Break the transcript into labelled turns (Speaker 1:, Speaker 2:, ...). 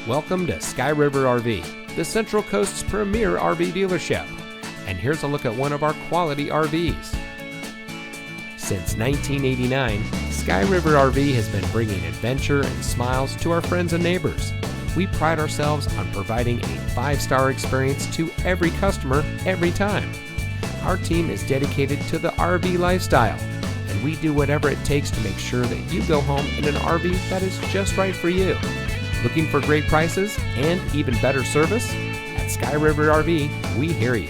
Speaker 1: Welcome to Sky River RV, the Central Coast's premier RV dealership. And here's a look at one of our quality RVs. Since 1989, Sky River RV has been bringing adventure and smiles to our friends and neighbors. We pride ourselves on providing a 5-star experience to every customer every time. Our team is dedicated to the RV lifestyle, and we do whatever it takes to make sure that you go home in an RV that is just right for you. Looking for great prices and even better service? At Sky River RV, we hear you.